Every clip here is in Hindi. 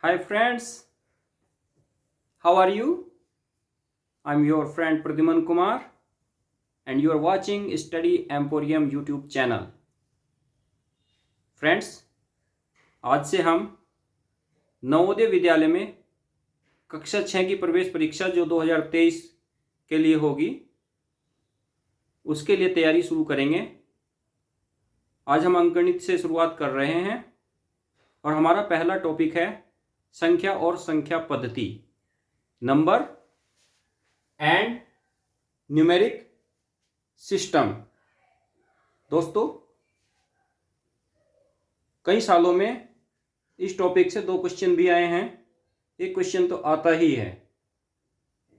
Hi friends, how are you? I'm your friend Pradyuman Kumar and you are watching Study Emporium YouTube channel. Friends, आज से हम नवोदय विद्यालय में कक्षा 6 की प्रवेश परीक्षा जो 2023 के लिए होगी उसके लिए तैयारी शुरू करेंगे। आज हम अंकगणित से शुरुआत कर रहे हैं और हमारा पहला टॉपिक है संख्या और संख्या पद्धति, नंबर एंड न्यूमेरिक सिस्टम। दोस्तों, कई सालों में इस टॉपिक से 2 क्वेश्चन भी आए हैं। एक क्वेश्चन तो आता ही है,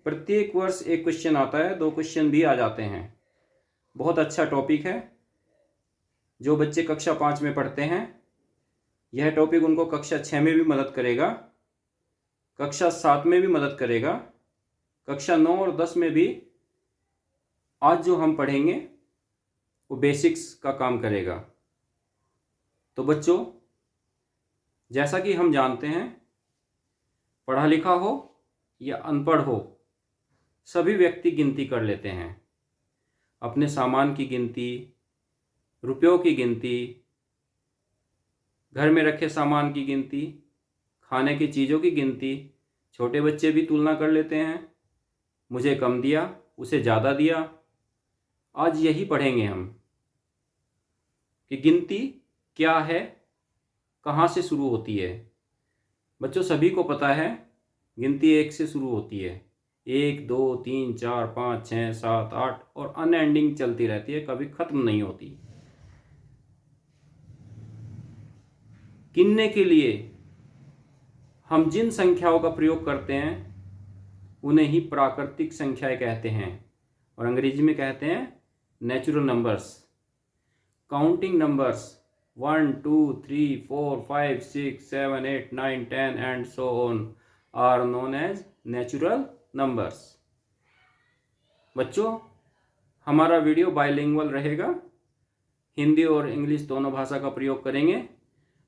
प्रत्येक वर्ष एक क्वेश्चन आता है, 2 क्वेश्चन भी आ जाते हैं। बहुत अच्छा टॉपिक है। जो बच्चे कक्षा 5 में पढ़ते हैं यह टॉपिक उनको कक्षा 6 में भी मदद करेगा, कक्षा 7 में भी मदद करेगा, कक्षा 9 और 10 में भी आज जो हम पढ़ेंगे वो बेसिक्स का काम करेगा। तो बच्चों, जैसा कि हम जानते हैं, पढ़ा लिखा हो या अनपढ़ हो, सभी व्यक्ति गिनती कर लेते हैं। अपने सामान की गिनती, रुपयों की गिनती, घर में रखे सामान की गिनती, खाने की चीज़ों की गिनती। छोटे बच्चे भी तुलना कर लेते हैं, मुझे कम दिया, उसे ज़्यादा दिया। आज यही पढ़ेंगे हम कि गिनती क्या है, कहाँ से शुरू होती है। बच्चों, सभी को पता है गिनती 1 से शुरू होती है। 1 2 3 4 5 6 7 8 और अनएंडिंग चलती रहती है, कभी ख़त्म नहीं होती। गिनने के लिए हम जिन संख्याओं का प्रयोग करते हैं उन्हें ही प्राकृतिक संख्याएं कहते हैं और अंग्रेजी में कहते हैं natural numbers. Counting numbers 1 2 3 4 5 6 7 8 9 10 and so on are known as natural numbers. बच्चों, हमारा वीडियो बाइलिंगुअल रहेगा, हिंदी और इंग्लिश दोनों भाषा का प्रयोग करेंगे।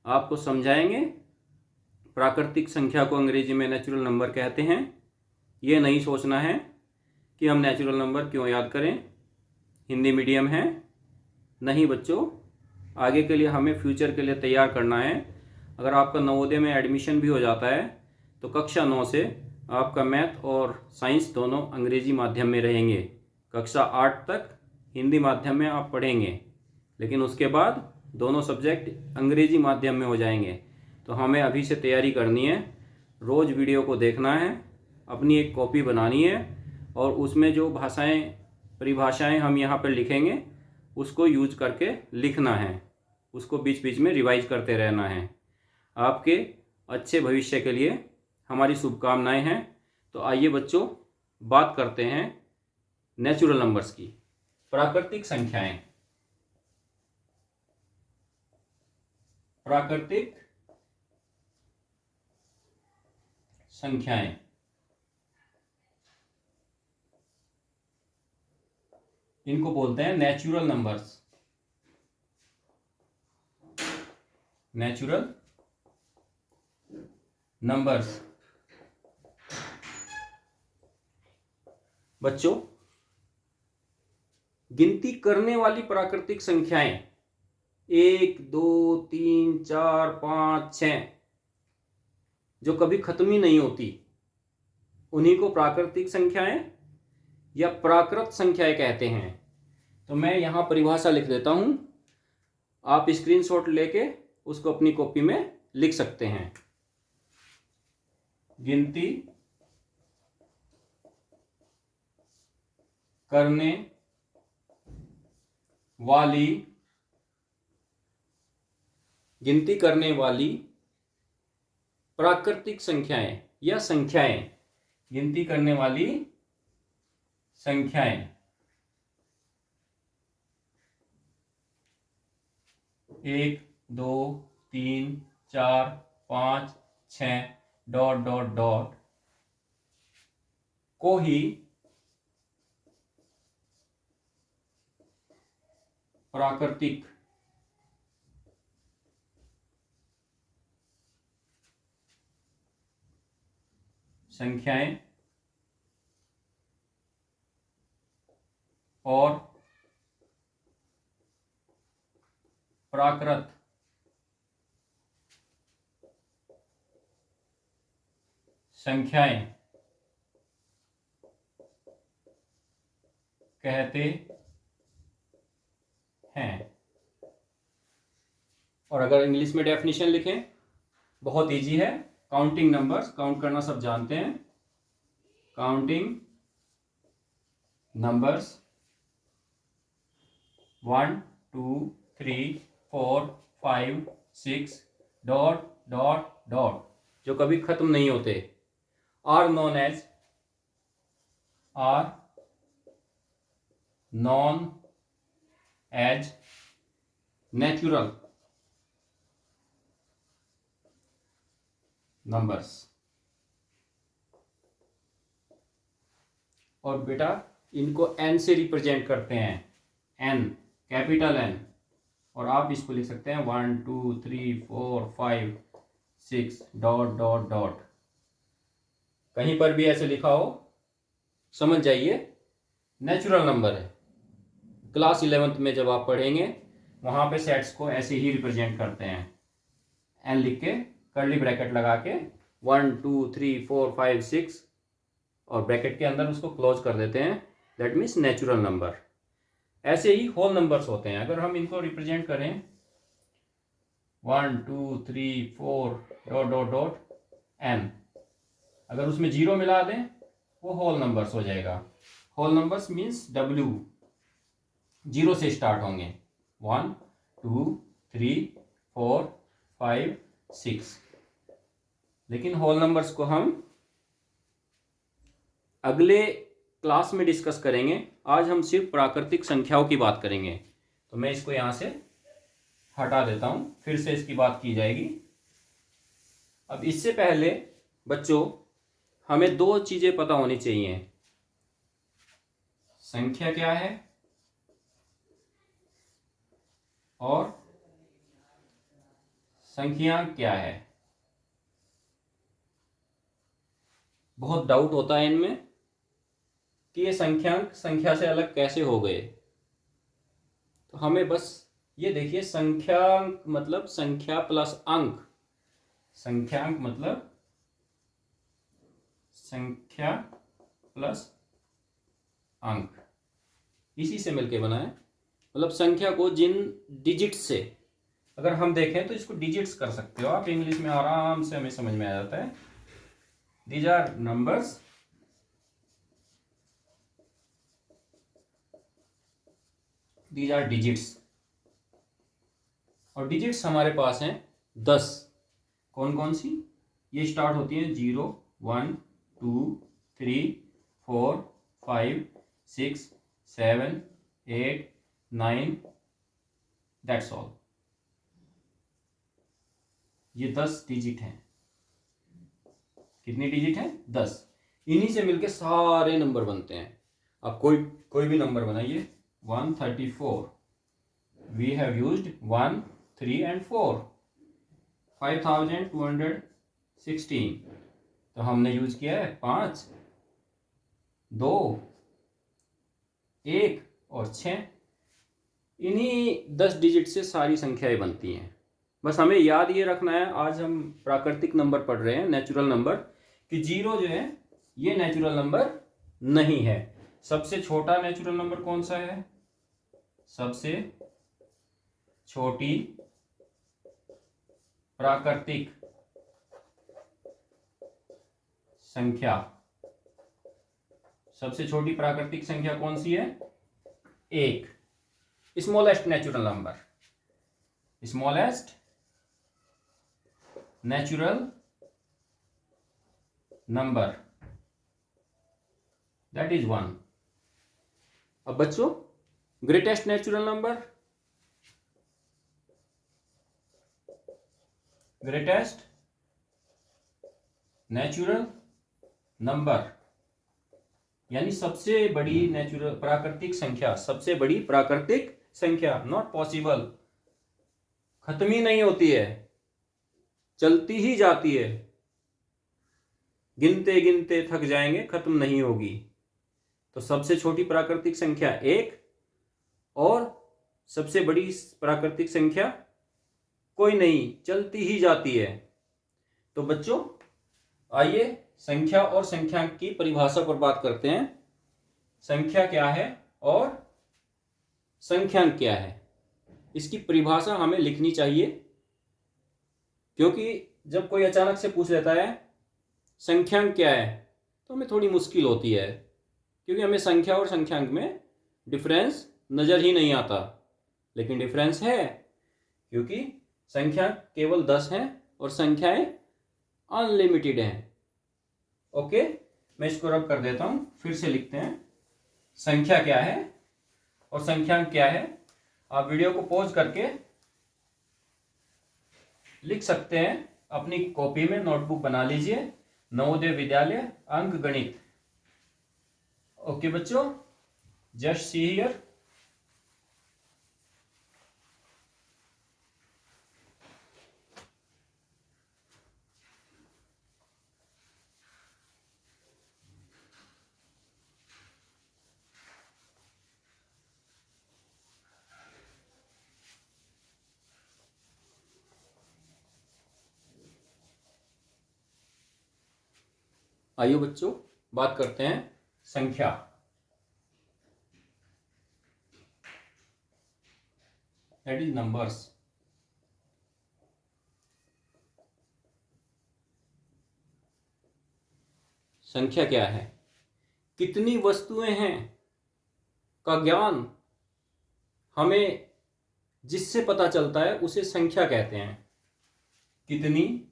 आपको समझाएंगे। प्राकृतिक संख्या को अंग्रेजी में नेचुरल नंबर कहते हैं। ये नहीं सोचना है कि हम नेचुरल नंबर क्यों याद करें, हिंदी मीडियम है। नहीं बच्चों, आगे के लिए हमें फ्यूचर के लिए तैयार करना है। अगर आपका नवोदय में एडमिशन भी हो जाता है तो कक्षा 9 से आपका मैथ और साइंस दोनों अंग्रेजी माध्यम में रहेंगे। कक्षा 8 तक हिंदी माध्यम में आप पढ़ेंगे, लेकिन उसके बाद दोनों सब्जेक्ट अंग्रेजी माध्यम में हो जाएंगे। तो हमें अभी से तैयारी करनी है, रोज़ वीडियो को देखना है, अपनी एक कॉपी बनानी है और उसमें जो भाषाएं, परिभाषाएं हम यहाँ पर लिखेंगे उसको यूज करके लिखना है, उसको बीच बीच में रिवाइज करते रहना है। आपके अच्छे भविष्य के लिए हमारी शुभकामनाएं हैं। तो आइए बच्चों, बात करते हैं नेचुरल नंबर्स की, प्राकृतिक संख्याएं। प्राकृतिक संख्याएं इनको बोलते हैं नेचुरल नंबर्स। Natural numbers. बच्चों, गिनती करने वाली प्राकृतिक संख्याएं 1 2 3 4 5 6 जो कभी खत्म ही नहीं होती, उन्हीं को प्राकृतिक संख्याएं या प्राकृत संख्याएं कहते हैं। तो मैं यहां परिभाषा लिख देता हूं, आप स्क्रीनशॉट लेके उसको अपनी कॉपी में लिख सकते हैं। गिनती करने वाली, गिनती करने वाली प्राकृतिक संख्याएं या संख्याएं, गिनती करने वाली संख्याएं 1 2 3 4 5 6 डॉट डॉट डॉट को ही प्राकृतिक संख्याएं और प्राकृत संख्याएं कहते हैं। और अगर इंग्लिश में डेफिनेशन लिखें, बहुत इजी है। काउंटिंग नंबर्स, काउंट करना सब जानते हैं। Counting numbers 1 2 3 4 5 6 dot dot dot, जो कभी खत्म नहीं होते, are known as natural numbers. और बेटा इनको एन से रिप्रेजेंट करते हैं, एन, कैपिटल एन। और आप इसको लिख सकते हैं 1 2 3 4 5 6 डॉट डॉट डॉट। कहीं पर भी ऐसे लिखा हो समझ जाइए नेचुरल नंबर है। क्लास 11th में जब आप पढ़ेंगे वहां पे सेट्स को ऐसे ही रिप्रेजेंट करते हैं, एन लिख के कर्ली ब्रैकेट लगा के 1 2 3 4 5 6 और ब्रैकेट के अंदर उसको क्लोज कर देते हैं, दैट मीन्स नेचुरल नंबर। ऐसे ही होल नंबर्स होते हैं। अगर हम इनको रिप्रेजेंट करें 1 2 3 4 डॉट डॉट डॉट एन, अगर उसमें जीरो मिला दें वो होल नंबर्स हो जाएगा। Whole numbers means W, zero से स्टार्ट होंगे, 1 2 3 4 5 6। लेकिन होल नंबर्स को हम अगले क्लास में डिस्कस करेंगे। आज हम सिर्फ प्राकृतिक संख्याओं की बात करेंगे। तो मैं इसको यहाँ से हटा देता हूँ, फिर से इसकी बात की जाएगी। अब इससे पहले बच्चों हमें दो चीज़ें पता होनी चाहिए, संख्या क्या है और संख्यांक क्या है। बहुत डाउट होता है इनमें कि ये संख्यांक संख्या से अलग कैसे हो गए। तो हमें बस ये देखिए, संख्यांक मतलब संख्या प्लस अंक, संख्यांक मतलब संख्या प्लस अंक, इसी से मिलके बना है। मतलब संख्या को जिन डिजिट्स से अगर हम देखें तो इसको डिजिट्स कर सकते हो आप, इंग्लिश में आराम से हमें समझ में आ जाता है। These are numbers these are digits. और डिजिट्स हमारे पास हैं 10। कौन कौन सी? ये स्टार्ट होती है 0 1 2 3 4 5 6 7 8 9, दैट्स ऑल। ये 10 डिजिट हैं। कितनी डिजिट हैं? 10। इन्हीं से मिलके सारे नंबर बनते हैं। अब कोई भी नंबर बनाइए। 134, वी हैव यूज्ड 1 3 and 4। 5216, तो हमने यूज किया है 5 2 1 और 6। इन्हीं 10 डिजिट से सारी संख्याएं बनती हैं। बस हमें याद ये रखना है, आज हम प्राकृतिक नंबर पढ़ रहे हैं, नेचुरल नंबर, कि जीरो जो है ये नेचुरल नंबर नहीं है। सबसे छोटा नेचुरल नंबर कौन सा है? सबसे छोटी प्राकृतिक संख्या, सबसे छोटी प्राकृतिक संख्या कौन सी है? 1। Smallest natural number, smallest natural number, that is 1। अब बच्चों greatest natural number, greatest natural number यानी सबसे बड़ी नेचुरल प्राकृतिक संख्या, सबसे बड़ी प्राकृतिक संख्या, नॉट पॉसिबल, खत्म ही नहीं होती है, चलती ही जाती है। गिनते गिनते थक जाएंगे, खत्म नहीं होगी। तो सबसे छोटी प्राकृतिक संख्या 1 और सबसे बड़ी प्राकृतिक संख्या कोई नहीं, चलती ही जाती है। तो बच्चों आइए संख्या और संख्यांक की परिभाषा पर बात करते हैं। संख्या क्या है और संख्यांक क्या है, इसकी परिभाषा हमें लिखनी चाहिए, क्योंकि जब कोई अचानक से पूछ लेता है संख्यांक क्या है तो हमें थोड़ी मुश्किल होती है, क्योंकि हमें संख्या और संख्यांक में डिफरेंस नज़र ही नहीं आता। लेकिन डिफरेंस है, क्योंकि संख्या केवल 10 हैं और संख्याएं अनलिमिटेड हैं। ओके, मैं इसको रब कर देता हूं, फिर से लिखते हैं संख्या क्या है और संख्यांक क्या है। आप वीडियो को पॉज करके लिख सकते हैं, अपनी कॉपी में नोटबुक बना लीजिए, नवोदय विद्यालय अंक गणित। ओके बच्चों, जस्ट सी हियर। आइए बच्चों बात करते हैं संख्या। That is numbers. संख्या क्या है? कितनी वस्तुएं हैं का ज्ञान हमें जिससे पता चलता है उसे संख्या कहते हैं। कितनी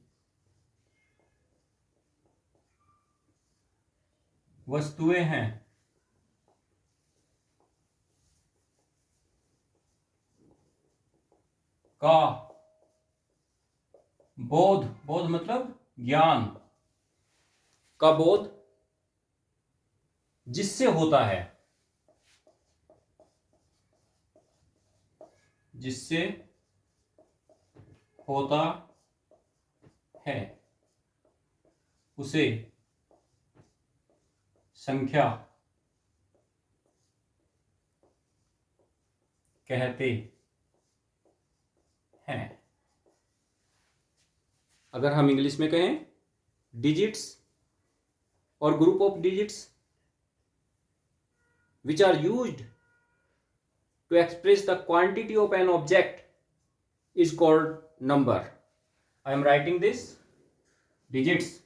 वस्तुएं हैं का बोध, बोध मतलब ज्ञान, का बोध जिससे होता है, जिससे होता है उसे संख्या कहते हैं। अगर हम इंग्लिश में कहें डिजिट्स और group of digits which are used to express the quantity of an object is called number. I am writing this digits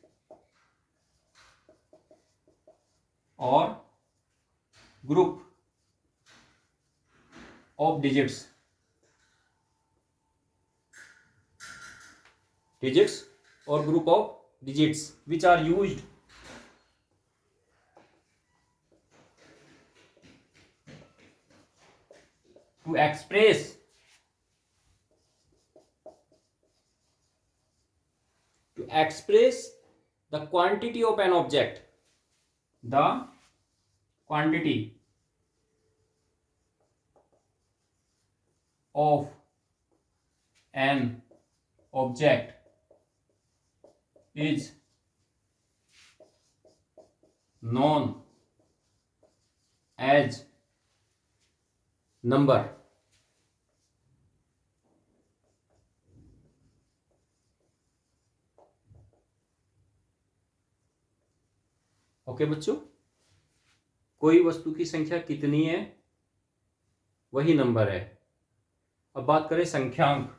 or group of digits, digits or group of digits which are used to express the quantity of an object, the quantity of an object is known as number. Okay बच्चों, कोई वस्तु की संख्या कितनी है वही नंबर है। अब बात करें संख्यांक।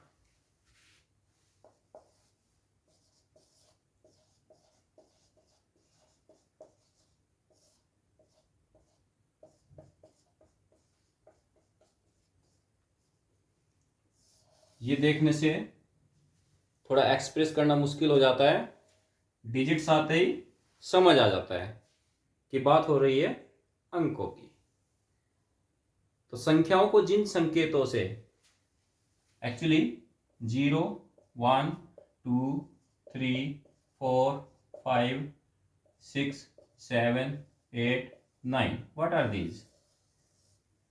ये देखने से थोड़ा एक्सप्रेस करना मुश्किल हो जाता है, डिजिट्स आते ही समझ आ जाता है कि बात हो रही है अंकों की। तो संख्याओं को जिन संकेतों से, actually 0, 1, 2, 3, 4, 5, 6, 7, 8, 9, what are these?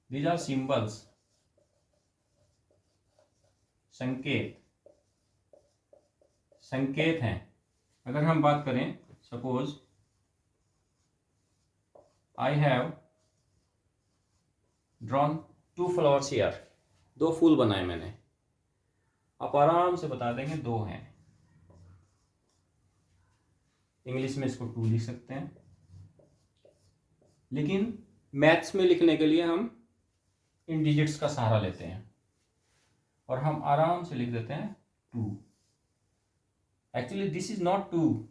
These are symbols, संकेत, संकेत हैं। अगर हम बात करें suppose I have drawn 2 flowers here, 2 फूल बनाए मैंने। आप आराम से बता देंगे 2 हैं। इंग्लिश में इसको 2 लिख सकते हैं, लेकिन मैथ्स में लिखने के लिए हम इन डिजिट्स का सहारा लेते हैं और हम आराम से लिख देते हैं 2। Actually this is not 2,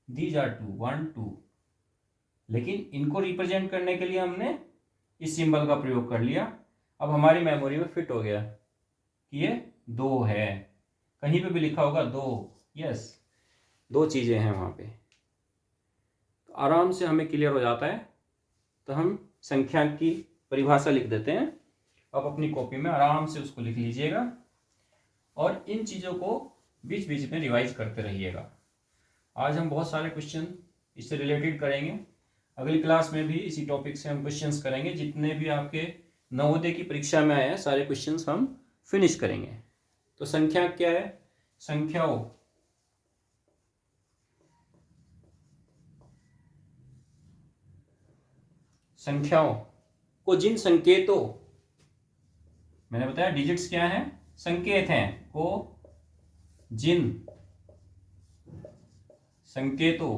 these are 2, 1 2, लेकिन इनको रिप्रेजेंट करने के लिए हमने इस सिंबल का प्रयोग कर लिया। अब हमारी मेमोरी में फिट हो गया कि ये 2 है। कहीं पे भी लिखा होगा 2, यस 2 चीज़ें हैं वहाँ पे, तो आराम से हमें क्लियर हो जाता है। तो हम संख्या की परिभाषा लिख देते हैं। आप अपनी कॉपी में आराम से उसको लिख लीजिएगा और इन चीज़ों को बीच बीच में रिवाइज करते रहिएगा। आज हम बहुत सारे क्वेश्चन इससे रिलेटेड करेंगे। अगली क्लास में भी इसी टॉपिक से हम क्वेश्चंस करेंगे। जितने भी आपके नवोदय की परीक्षा में आए हैं सारे क्वेश्चंस हम फिनिश करेंगे। तो संख्या क्या है? संख्याओं को जिन संकेतों, मैंने बताया डिजिट्स क्या है, संकेत हैं, को जिन संकेतों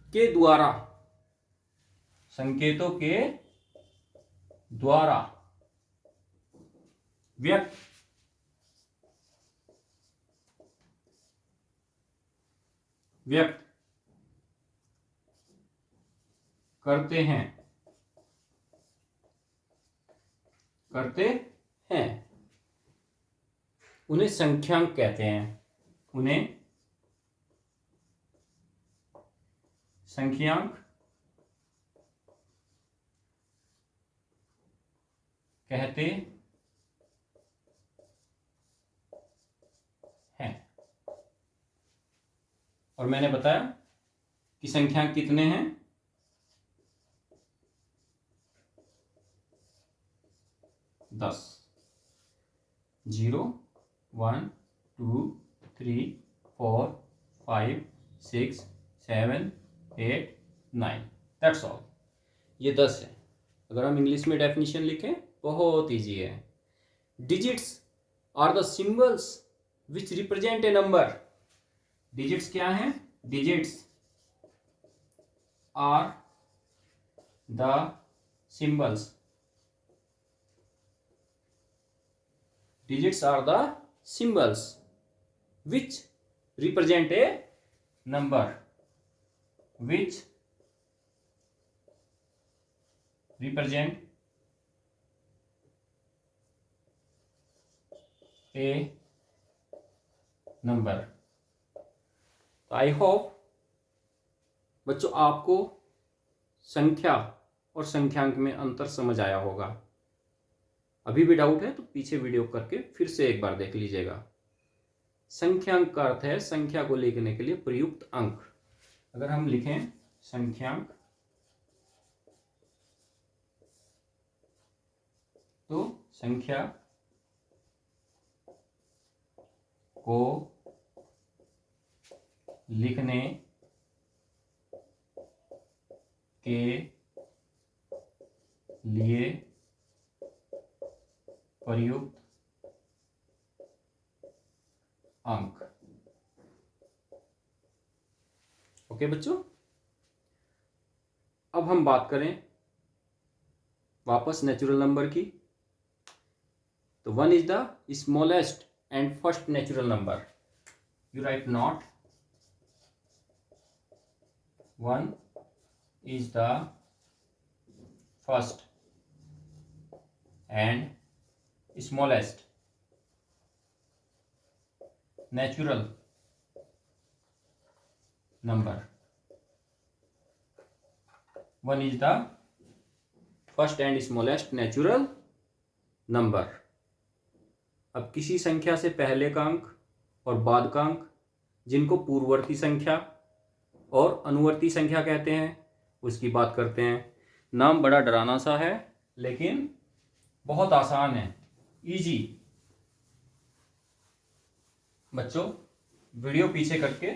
के द्वारा व्यक्त करते हैं उन्हें संख्यांक कहते हैं। उन्हें संख्यांक कहते हैं। और मैंने बताया कि संख्यांक कितने हैं? 10। 0 1 2 3 4 5 6 7 8 9, दैट्स ऑल। ये 10 है। अगर हम इंग्लिश में डेफिनेशन लिखें बहुत ईजी है। Digits are the symbols which represent a number. Digits क्या हैं? Digits are the symbols which represent a number, which represent a number। तो आई होप बच्चों आपको संख्या और संख्यांक में अंतर समझ आया होगा। अभी भी डाउट है तो पीछे वीडियो करके फिर से एक बार देख लीजिएगा। संख्यांक का अर्थ है संख्या को लिखने के लिए प्रयुक्त अंक। अगर हम लिखें संख्यांक तो संख्या को लिखने के लिए प्रयुक्त अंक। ओके बच्चों, अब हम बात करें वापस नेचुरल नंबर की। तो 1 is the smallest and first natural number. You right not 1 is the first and smallest natural number। 1 is the first and smallest natural number। अब किसी संख्या से पहले का अंक और बाद का अंक, जिनको पूर्ववर्ती संख्या और अनुवर्ती संख्या कहते हैं, उसकी बात करते हैं। नाम बड़ा डराना सा है लेकिन बहुत आसान है, इजी। बच्चों वीडियो पीछे करके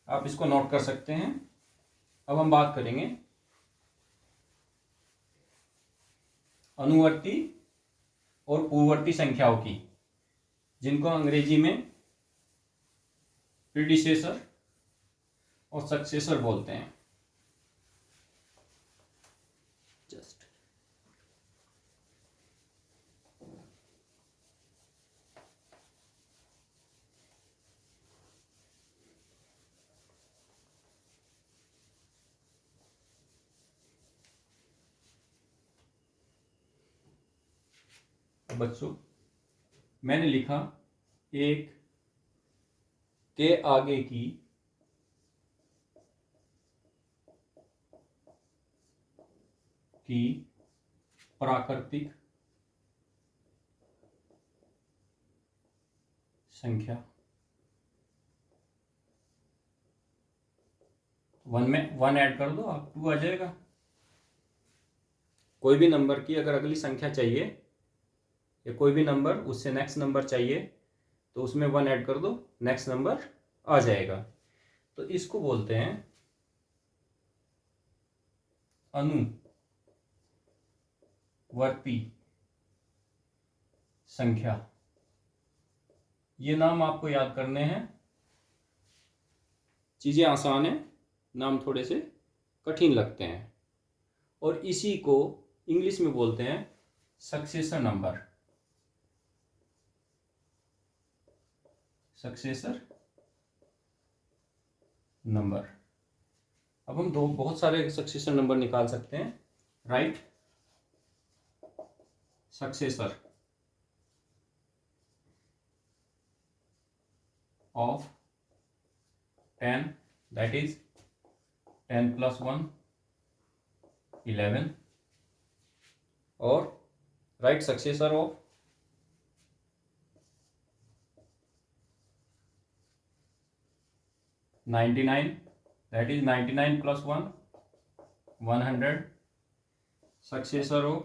आप इसको नोट कर सकते हैं। अब हम बात करेंगे अनुवर्ती और पूर्ववर्ती संख्याओं की, जिनको अंग्रेजी में प्रीडिसेसर और सक्सेसर बोलते हैं। जस्ट बच्चों मैंने लिखा एक के आगे की प्राकृतिक संख्या। वन में वन ऐड कर दो आप, 2 आ जाएगा। कोई भी नंबर की अगर अगली संख्या चाहिए या कोई भी नंबर उससे नेक्स्ट नंबर चाहिए तो उसमें 1 ऐड कर दो, नेक्स्ट नंबर आ जाएगा। तो इसको बोलते हैं अनुवर्ती संख्या। ये नाम आपको याद करने हैं। चीजें आसान है, नाम थोड़े से कठिन लगते हैं। और इसी को इंग्लिश में बोलते हैं सक्सेसर नंबर। Successor number. अब हम बहुत सारे सक्सेसर नंबर निकाल सकते हैं। Right, successor of 10, that is 10 plus 1 11, और right successor of 99, that is 99 plus 1 100, successor of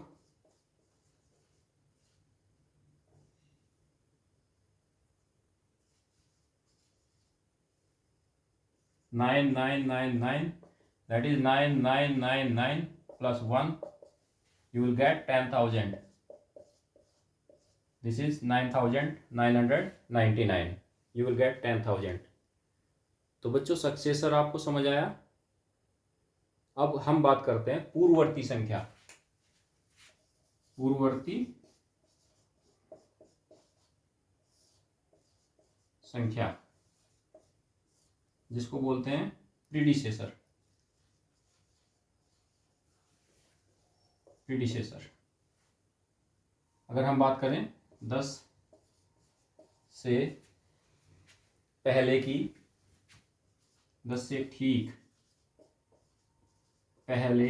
9999, that is 9999 plus 1, you will get 10,000. This is 9,999. You will get 10,000. तो बच्चों सक्सेसर आपको समझ आया। अब हम बात करते हैं पूर्ववर्ती संख्या। पूर्ववर्ती संख्या जिसको बोलते हैं प्रीडिसेसर। प्रीडिसेसर अगर हम बात करें 10 से पहले की, 10 से ठीक पहले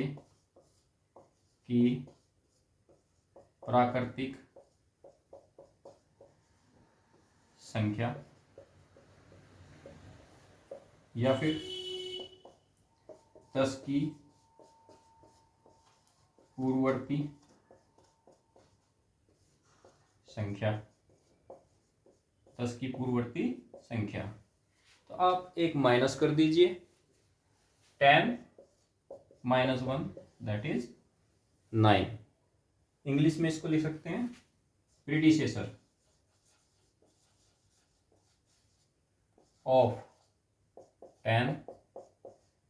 की प्राकृतिक संख्या, या फिर 10 की पूर्ववर्ती संख्या। 10 की पूर्ववर्ती संख्या। तो आप एक माइनस कर दीजिए, 10 minus 1 that is 9। इंग्लिश में इसको लिख सकते हैं predecessor of 10,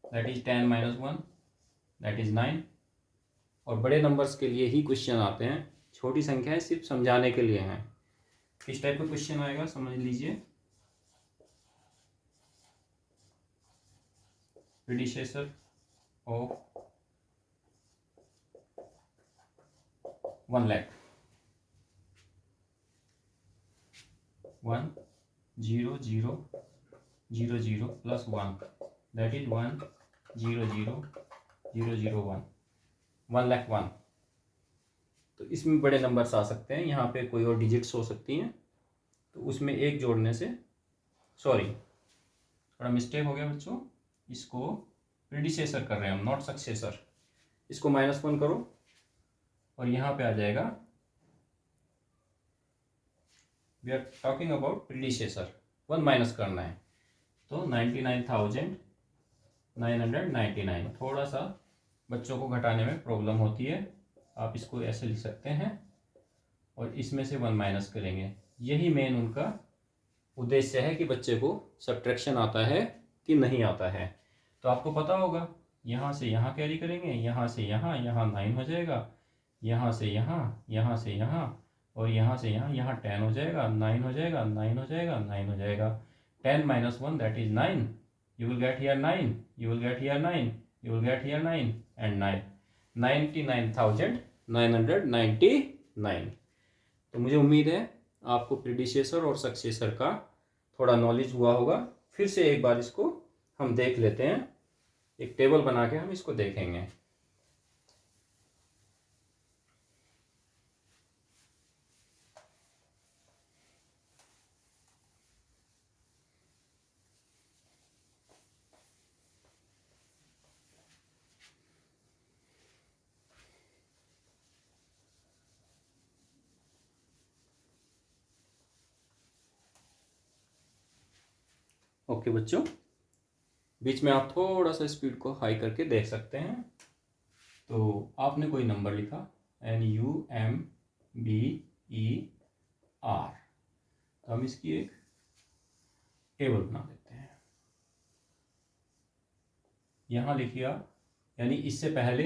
that is 10 minus 1 that is 9। और बड़े नंबर्स के लिए ही क्वेश्चन आते हैं, छोटी संख्याएं सिर्फ समझाने के लिए हैं। किस टाइप का क्वेश्चन आएगा समझ लीजिए। Predecessor of 1 lakh 1 0 0 0 0 plus 1 that is 1 0 0 0 0 1 1 lakh 1। तो इसमें बड़े नंबर्स आ सकते हैं, यहाँ पे कोई और डिजिट्स हो सकती हैं, तो उसमें एक जोड़ने से, सॉरी थोड़ा मिस्टेक हो गया बच्चों, इसको प्रीडिसेसर कर रहे हैं हम, नॉट सक्सेसर। इसको -1 करो और यहाँ पे आ जाएगा, we are talking about predecessor. 1 minus करना है, तो 99,999। थोड़ा सा बच्चों को घटाने में प्रॉब्लम होती है, आप इसको ऐसे लिख सकते हैं और इसमें से 1 माइनस करेंगे। यही मेन उनका उद्देश्य है कि बच्चे को सब्ट्रैक्शन आता है कि नहीं आता है। तो आपको पता होगा, यहाँ से यहाँ कैरी करेंगे, यहाँ से यहाँ, यहाँ 9 हो जाएगा, यहाँ से यहाँ, यहाँ से यहाँ और यहाँ से यहाँ, यहाँ 10 हो जाएगा, 9 हो जाएगा, 9 हो जाएगा, 9 हो जाएगा। 10 minus 1 that is 9, you will get here 9, you will get here 9, you will get here 9 and 9, 99,999। तो मुझे उम्मीद है आपको प्रीडिसेसर और सक्सेसर का थोड़ा नॉलेज हुआ होगा। फिर से एक बार इसको हम देख लेते हैं, एक टेबल बना के हम इसको देखेंगे। ओके बच्चों, बीच में आप थोड़ा सा स्पीड को हाई करके देख सकते हैं। तो आपने कोई नंबर लिखा NUMBER, तो हम इसकी एक टेबल बना देते हैं। यहाँ लिखिए आप, यानी इससे पहले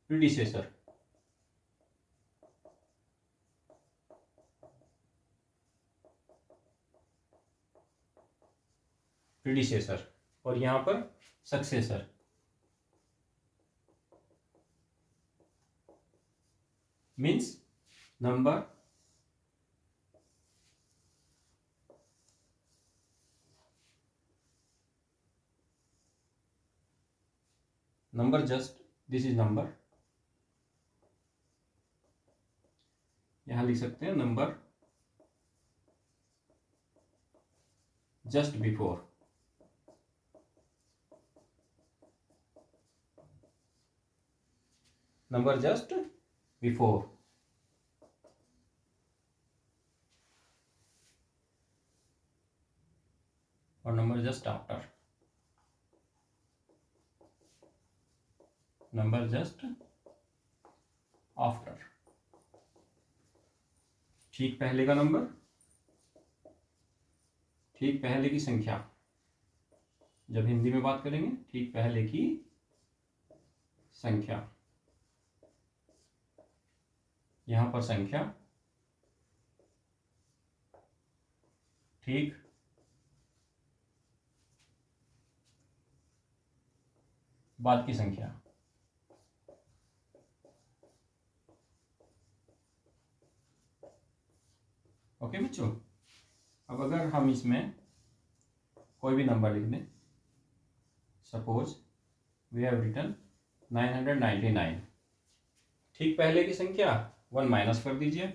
प्रीडिसेसर, और यहाँ पर successor. Means number just, this is number, यहां लिख सकते हैं number just before, number just before, और number just after, number just after. ठीक पहले का नंबर, ठीक पहले की संख्या, जब हिंदी में बात करेंगे ठीक पहले की संख्या, यहां पर संख्या, ठीक बाद की संख्या। ओके बच्चों, अब अगर हम इसमें कोई भी नंबर लिख दें, सपोज वी हैव रिटन 999, ठीक पहले की संख्या 1 माइनस कर दीजिए,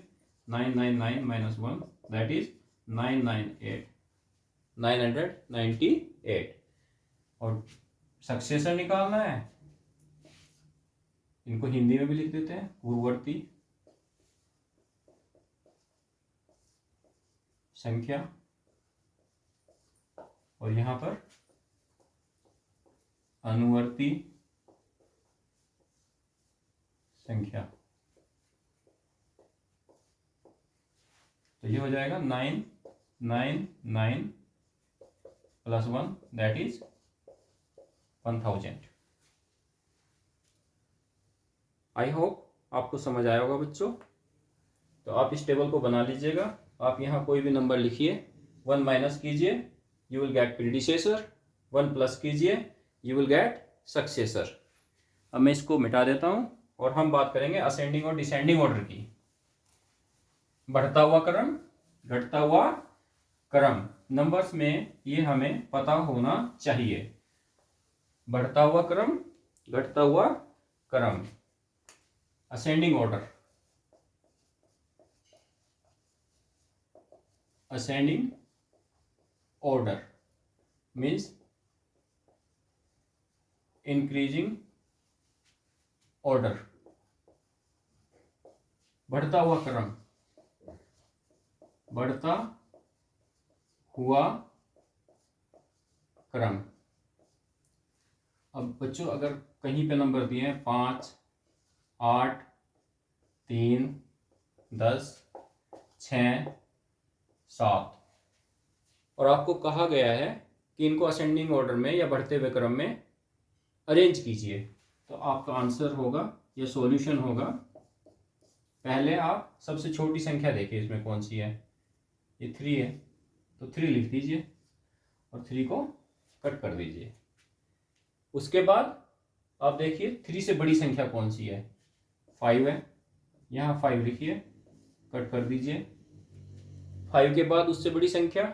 999 माइनस 1 दैट इज 998, और सक्सेसर निकालना है, इनको हिंदी में भी लिख देते हैं पूर्ववर्ती संख्या, और यहां पर अनुवर्ती संख्या। तो ये हो जाएगा 999 plus 1 that is 1000। I hope आपको समझ आया होगा बच्चों। तो आप इस टेबल को बना लीजिएगा। आप यहाँ कोई भी नंबर लिखिए, 1 माइनस कीजिए, you will get predecessor, 1 plus कीजिए, यू विल गेट सक्सेसर। अब मैं इसको मिटा देता हूँ और हम बात करेंगे असेंडिंग और डिसेंडिंग ऑर्डर की। बढ़ता हुआ क्रम, घटता हुआ क्रम, नंबर्स में ये हमें पता होना चाहिए। बढ़ता हुआ क्रम, घटता हुआ क्रम, ascending order, ascending order means increasing order। बढ़ता हुआ क्रम, बढ़ता हुआ क्रम। अब बच्चों अगर कहीं पे नंबर दिए हैं 5, 8, 3, 10, 6, 7 और आपको कहा गया है कि इनको असेंडिंग ऑर्डर में या बढ़ते हुए क्रम में अरेंज कीजिए, तो आपका आंसर होगा या सॉल्यूशन होगा, पहले आप सबसे छोटी संख्या देखिए इसमें कौन सी है, ये 3 है तो 3 लिख दीजिए और 3 को कट कर दीजिए। उसके बाद आप देखिए 3 से बड़ी संख्या कौन सी है, 5 है, यहाँ 5 लिखिए, कट कर दीजिए। 5 के बाद उससे बड़ी संख्या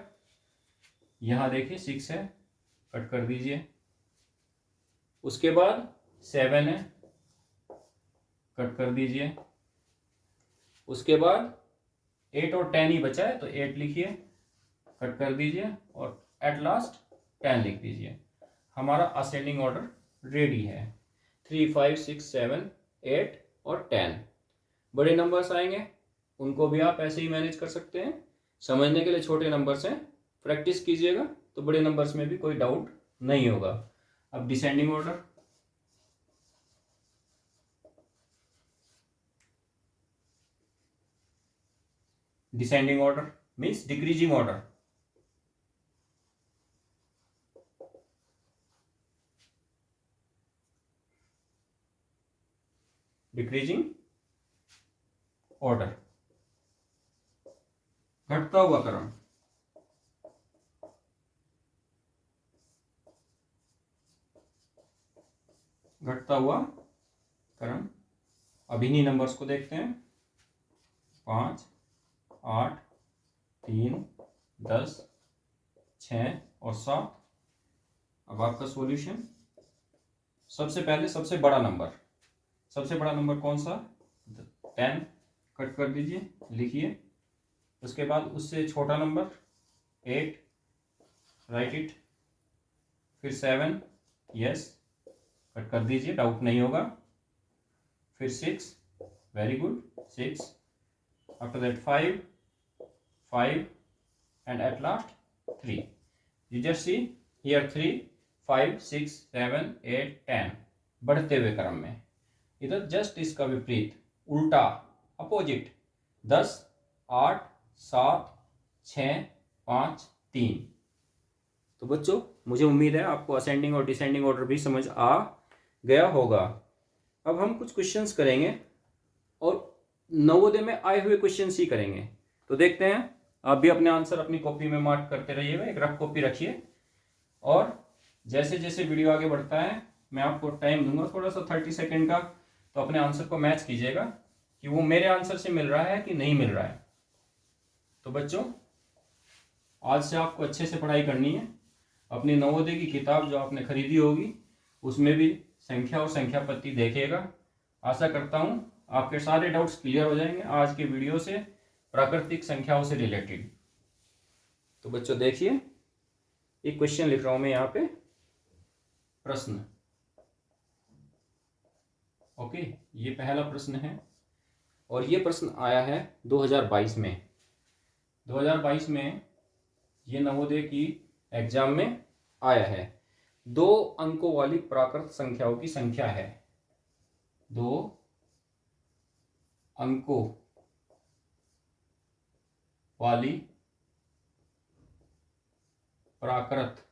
यहाँ देखिए 6 है, कट कर दीजिए। उसके बाद 7 है, कट कर दीजिए। उसके बाद 8 और 10 ही बचा है तो 8 लिखिए, कट कर दीजिए और एट लास्ट 10 लिख दीजिए। हमारा असेंडिंग ऑर्डर रेडी है। 3, 5, 6, 7, 8 और 10 बड़े नंबर्स आएंगे, उनको भी आप ऐसे ही मैनेज कर सकते हैं। समझने के लिए छोटे नंबर्स हैं, प्रैक्टिस कीजिएगा तो बड़े नंबर्स में भी कोई डाउट नहीं होगा। अब descending order, descending order means decreasing order. Decreasing order, घटता हुआ क्रम। घटता हुआ क्रम। अब इन्हीं नंबर्स को देखते हैं, 5, 8, 3, 10, 6 और 7। अब आपका सॉल्यूशन, सबसे पहले सबसे बड़ा नंबर कौन सा, 10, कट कर दीजिए, लिखिए। उसके बाद उससे छोटा नंबर 8, राइट इट। फिर 7, यस, कट कर दीजिए, डाउट नहीं होगा। फिर 6, very good, 6। After that 5, 5 and at last 3। You just see here 3, 5, 6, 7, 8, 10 बढ़ते हुए क्रम में। इधर जस्ट इसका विपरीत, उल्टा, अपोजिट, 10, 8, 7, 6, 5, 3। तो बच्चों मुझे उम्मीद है आपको असेंडिंग और डिसेंडिंग ऑर्डर भी समझ आ गया होगा। अब हम कुछ क्वेश्चंस करेंगे और नवोदय में आए हुए क्वेश्चंस ही करेंगे। तो देखते हैं, आप भी अपने आंसर अपनी कॉपी में मार्क करते रहिएगा, एक रफ कॉपी रखिए। और जैसे जैसे वीडियो आगे बढ़ता है मैं आपको टाइम दूंगा थोड़ा सा 30 सेकेंड का, तो अपने आंसर को मैच कीजिएगा कि वो मेरे आंसर से मिल रहा है कि नहीं मिल रहा है। तो बच्चों आज से आपको अच्छे से पढ़ाई करनी है। अपनी नवोदय की किताब जो आपने खरीदी होगी उसमें भी संख्या और संख्या पत्ती देखिएगा। आशा करता हूँ आपके सारे डाउट्स क्लियर हो जाएंगे आज के वीडियो से, प्राकृतिक संख्याओं से रिलेटेड। तो बच्चों देखिए, एक क्वेश्चन लिख रहा हूं मैं यहाँ पे, प्रश्न। ओके, ये पहला प्रश्न है और ये प्रश्न आया है 2022 में। 2022 में ये नवोदय की एग्जाम में आया है। 2 अंकों वाली प्राकृत संख्याओं की संख्या है। 2 अंकों वाली प्राकृत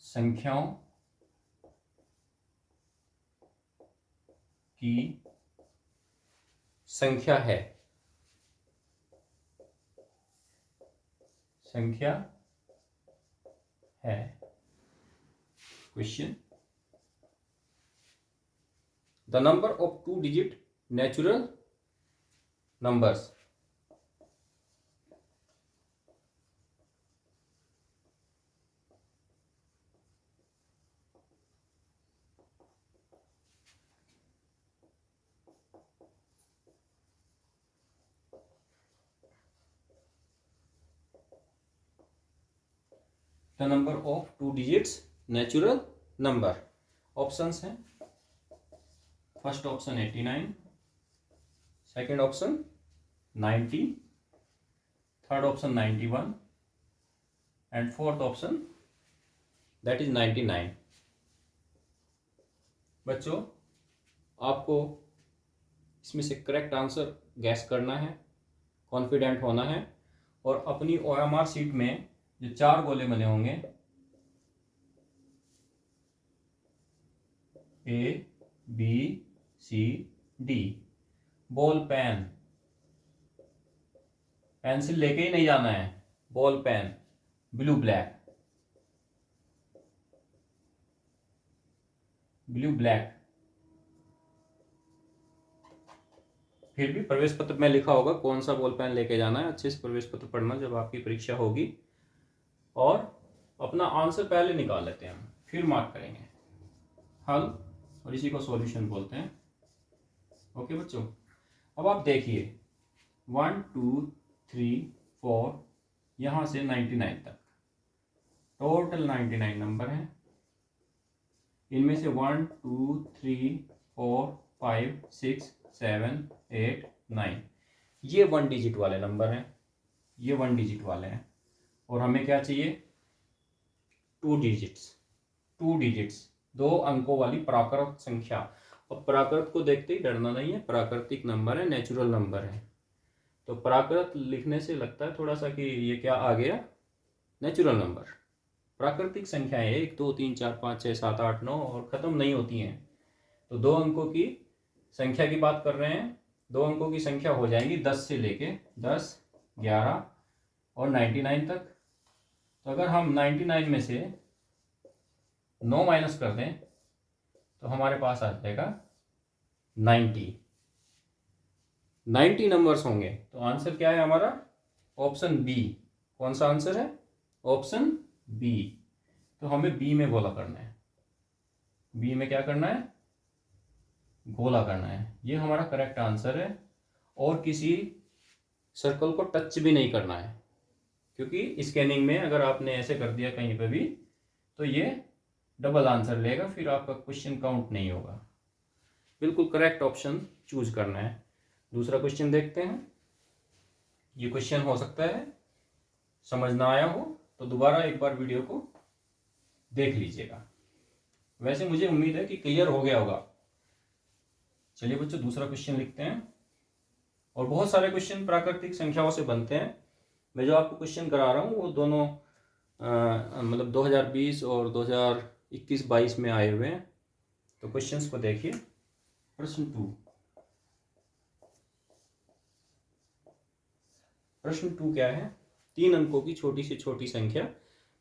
संख्याओं की संख्या है। Question, the number of 2 digit natural numbers. The number of 2 digits natural number. Options हैं, first option 89, second option 90, third option 91 and fourth option that is 99। बच्चों आपको इसमें से करेक्ट आंसर गैस करना है, कॉन्फिडेंट होना है और अपनी OMR शीट में जो 4 गोले बने होंगे ABCD, बॉल पेन, पेंसिल लेके ही नहीं जाना है, ball pen, blue black, blue black. फिर भी प्रवेश पत्र में लिखा होगा कौन सा बॉल पेन लेके जाना है। अच्छे से प्रवेश पत्र पढ़ना जब आपकी परीक्षा होगी। और अपना आंसर पहले निकाल लेते हैं हम, फिर मार्क करेंगे हल, और इसी को सॉल्यूशन बोलते हैं। ओके बच्चों, अब आप देखिए 1 2 3 4 यहाँ से 99 तक टोटल 99 नंबर हैं। इनमें से 1 2 3 4 5 6 7 8 9 ये 1 डिजिट वाले नंबर हैं, ये 1 डिजिट वाले हैं। और हमें क्या चाहिए? 2 डिजिट्स, 2 डिजिट्स, 2 अंकों वाली प्राकृत संख्या। और प्राकृत को देखते ही डरना नहीं है, प्राकृतिक नंबर है, नेचुरल नंबर है। तो प्राकृत लिखने से लगता है थोड़ा सा कि ये क्या आ गया, नेचुरल नंबर। प्राकृतिक संख्याएं 1 2 3 4 5 6 7 8 9 और ख़त्म नहीं होती हैं। तो 2 अंकों की संख्या की बात कर रहे हैं। 2 अंकों की संख्या हो जाएंगी 10 से लेके 10 11 और 99 तक। तो अगर हम 99 में से 9 माइनस कर दें तो हमारे पास आ जाएगा 90 नंबर्स होंगे। तो आंसर क्या है हमारा? Option B. कौन सा आंसर है? Option B. तो हमें बी में गोला करना है। बी में क्या करना है? गोला करना है। ये हमारा करेक्ट आंसर है। और किसी सर्कल को टच भी नहीं करना है, क्योंकि स्कैनिंग में अगर आपने ऐसे कर दिया कहीं पे भी तो ये डबल आंसर लेगा, फिर आपका क्वेश्चन काउंट नहीं होगा। बिल्कुल करेक्ट ऑप्शन चूज करना है। दूसरा क्वेश्चन देखते हैं। ये क्वेश्चन हो सकता है समझ ना आया हो तो दोबारा एक बार वीडियो को देख लीजिएगा। वैसे मुझे उम्मीद है कि क्लियर हो गया होगा। चलिए बच्चों दूसरा क्वेश्चन लिखते हैं। और बहुत सारे क्वेश्चन प्राकृतिक संख्याओं से बनते हैं। मैं जो आपको क्वेश्चन करा रहा हूँ वो दोनों मतलब 2020 और 2021-22 में आए हुए हैं। तो क्वेश्चंस को देखिए। प्रश्न 2। प्रश्न 2 क्या है? 3 अंकों की छोटी से छोटी संख्या।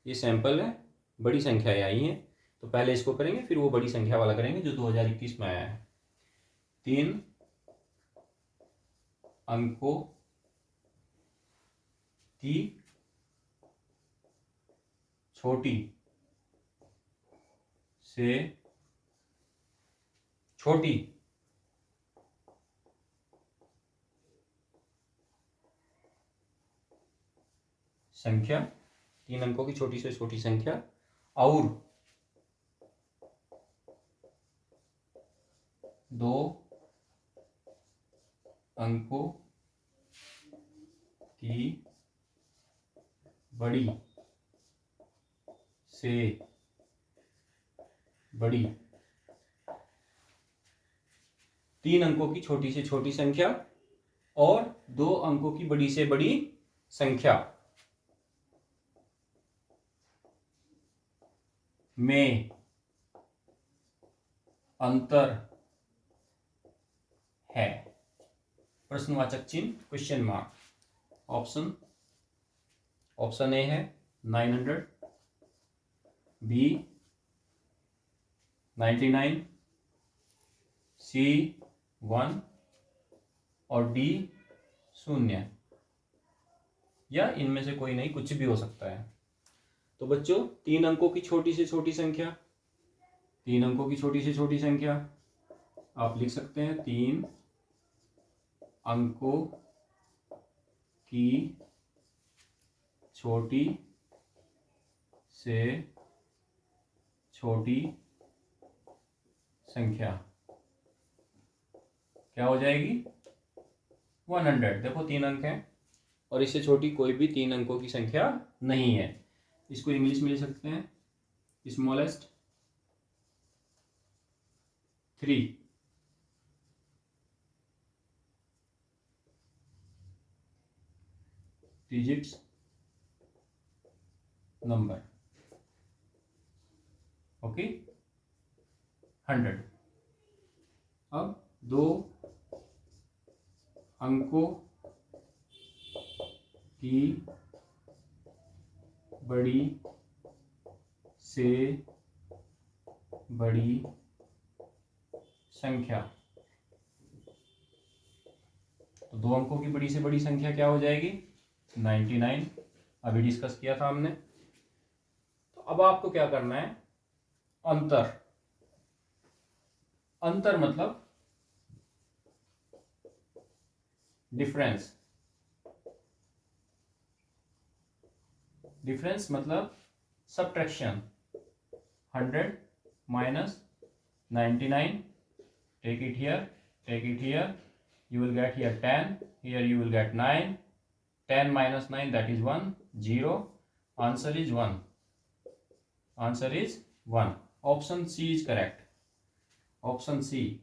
ये सैंपल है, बड़ी संख्याएं आई हैं तो पहले इसको करेंगे, फिर वो बड़ी संख्या वाला करेंगे जो 2021 में आया है। 3 अंकों की छोटी से छोटी संख्या, 3 अंकों की छोटी से छोटी संख्या और 2 अंकों की बड़ी से बड़ी, 3 अंकों की छोटी से छोटी संख्या और 2 अंकों की बड़ी से बड़ी संख्या में अंतर है। प्रश्नवाचक चिन्ह, क्वेश्चन मार्क। ऑप्शन ए है 900, बी 99, सी 1 और डी 0, या इनमें से कोई नहीं, कुछ भी हो सकता है। तो बच्चों 3 अंकों की छोटी से छोटी संख्या, 3 अंकों की छोटी से छोटी संख्या आप लिख सकते हैं 3 अंकों की छोटी से छोटी संख्या क्या हो जाएगी? 100। देखो 3 अंक हैं और इससे छोटी कोई भी 3 अंकों की संख्या नहीं है। इसको इंग्लिश में ले सकते हैं स्मॉलेस्ट 3 डिजिट्स नंबर। ओके 100। अब 2 अंकों की बड़ी से बड़ी संख्या। तो 2 अंकों की बड़ी से बड़ी संख्या क्या हो जाएगी? 99। अभी डिस्कस किया था हमने। तो अब आपको क्या करना है? अंतर। अंतर मतलब डिफरेंस। डिफरेंस मतलब subtraction. 100 minus 99, take it here, take it here, you will get here 10, here you will get 9, 10 minus 9 that is 1, 0, answer is 1, answer is 1. Option C is correct. Option C,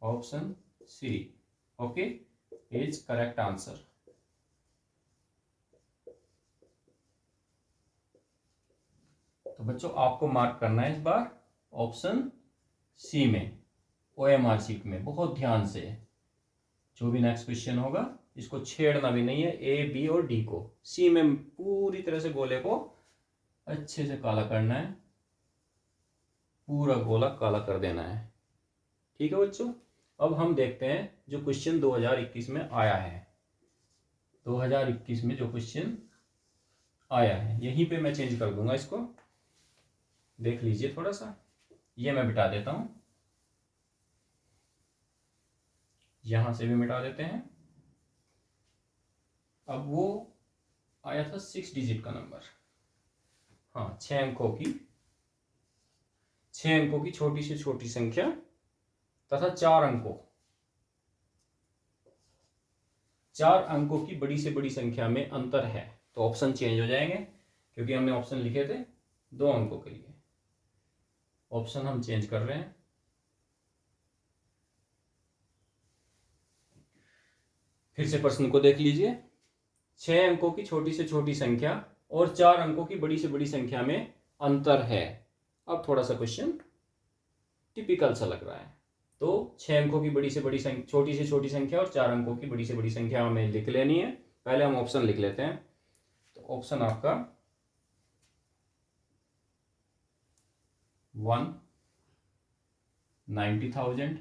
option C, okay, is correct answer. तो बच्चों आपको मार्क करना है इस बार ऑप्शन सी में, OMR शीट में। बहुत ध्यान से, जो भी नेक्स्ट क्वेश्चन होगा इसको छेड़ना भी नहीं है। A, B और D को, सी में पूरी तरह से गोले को अच्छे से काला करना है, पूरा गोला काला कर देना है। ठीक है बच्चों। अब हम देखते हैं जो क्वेश्चन 2021 में आया है। 2021 में जो क्वेश्चन आया है, यहीं पे मैं चेंज कर दूंगा इसको, देख लीजिए थोड़ा सा। ये मैं मिटा देता हूं, यहां से भी मिटा देते हैं। अब वो आया था 6 डिजिट का नंबर। हाँ, 6 अंकों की छोटी से छोटी संख्या तथा 4 अंकों की बड़ी से बड़ी संख्या में अंतर है। तो ऑप्शन चेंज हो जाएंगे, क्योंकि हमने ऑप्शन लिखे थे 2 अंकों के लिए। ऑप्शन हम चेंज कर रहे हैं। फिर से प्रश्न को देख लीजिए। 6 अंकों की छोटी से छोटी संख्या और 4 अंकों की बड़ी से बड़ी संख्या में अंतर है। अब थोड़ा सा क्वेश्चन टिपिकल सा लग रहा है। तो 6 अंकों की बड़ी से बड़ी छोटी से छोटी संख्या और 4 अंकों की बड़ी से बड़ी संख्या हमें लिख लेनी है। पहले हम ऑप्शन लिख लेते हैं। तो ऑप्शन आपका 1 90,000,